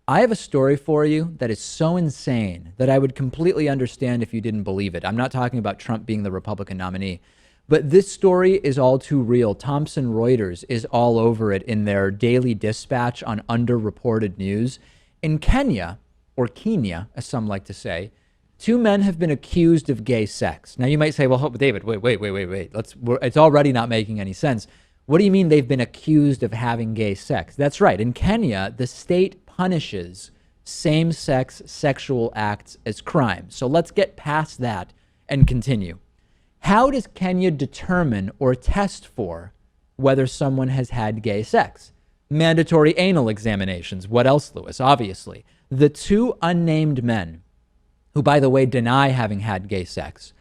I have a story for you that is so insane that I would completely understand if you didn't believe it. I'm not talking about Trump being the Republican nominee, but this story is all too real. Thomson Reuters is all over it in their daily dispatch on underreported news. In Kenya, or Kenya, as some like to say, two men have been accused of gay sex. Now you might say, well, David, wait. It's already not making any sense. What do you mean they've been accused of having gay sex? That's right. In Kenya, the state punishes same-sex sexual acts as crimes. So let's get past that and continue. How does Kenya determine or test for whether someone has had gay sex? Mandatory anal examinations. What else, Lewis? Obviously. The two unnamed men, who, by the way, deny having had gay sex,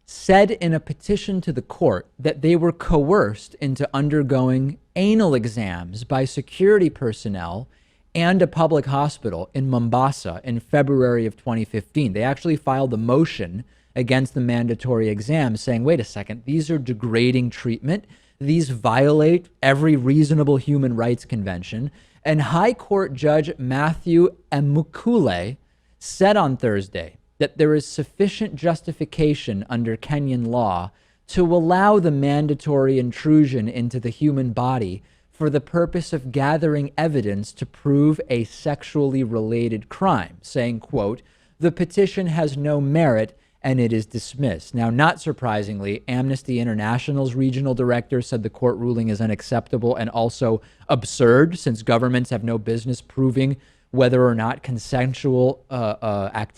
said in a petition to the court that they were coerced into undergoing anal exams by security personnel and a public hospital in Mombasa in February of 2015. They actually filed a motion against the mandatory exams saying, wait a second, these are degrading treatment. These violate every reasonable human rights convention. And High Court Judge Matthew Amukule said on Thursday that there is sufficient justification under Kenyan law to allow the mandatory intrusion into the human body for the purpose of gathering evidence to prove a sexually related crime, saying, quote, the petition has no merit and it is dismissed. Now, not surprisingly, Amnesty International's regional director said the court ruling is unacceptable and also absurd, since governments have no business proving whether or not consensual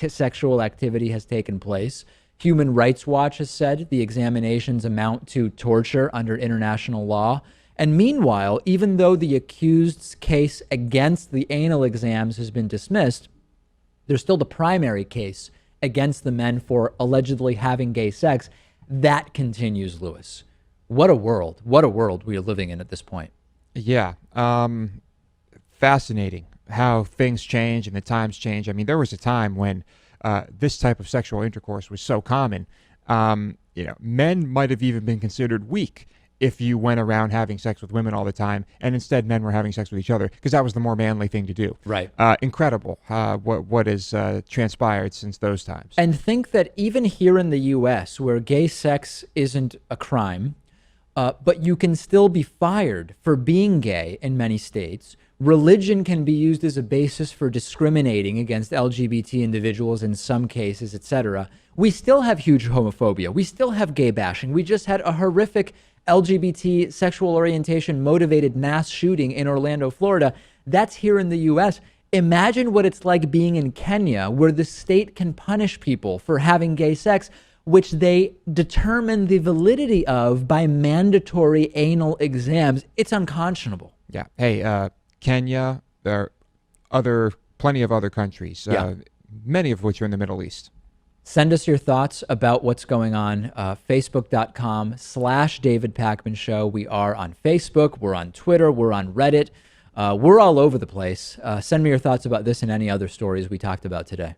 sexual activity has taken place. Human Rights Watch has said the examinations amount to torture under international law. And meanwhile, even though the accused's case against the anal exams has been dismissed, there's still the primary case against the men for allegedly having gay sex. That continues, Lewis. What a world. What a world we are living in at this point. Yeah. Fascinating how things change and the times change. I mean, there was a time when this type of sexual intercourse was so common. Men might have even been considered weak if you went around having sex with women all the time, and instead men were having sex with each other because that was the more manly thing to do. Right. Incredible what has transpired since those times. And think that even here in the U.S., where gay sex isn't a crime, but you can still be fired for being gay in many states. Religion can be used as a basis for discriminating against LGBT individuals in some cases, etc. We still have huge homophobia. We still have gay bashing. We just had a horrific LGBT sexual orientation motivated mass shooting in Orlando, Florida. That's here in the U.S. Imagine what it's like being in Kenya, where the state can punish people for having gay sex, which they determine the validity of by mandatory anal exams. It's unconscionable. Yeah. Hey, Kenya, there are plenty of other countries, many of which are in the Middle East. Send us your thoughts about what's going on. Facebook.com/David Pakman Show. We are on Facebook. We're on Twitter. We're on Reddit. We're all over the place. Send me your thoughts about this and any other stories we talked about today.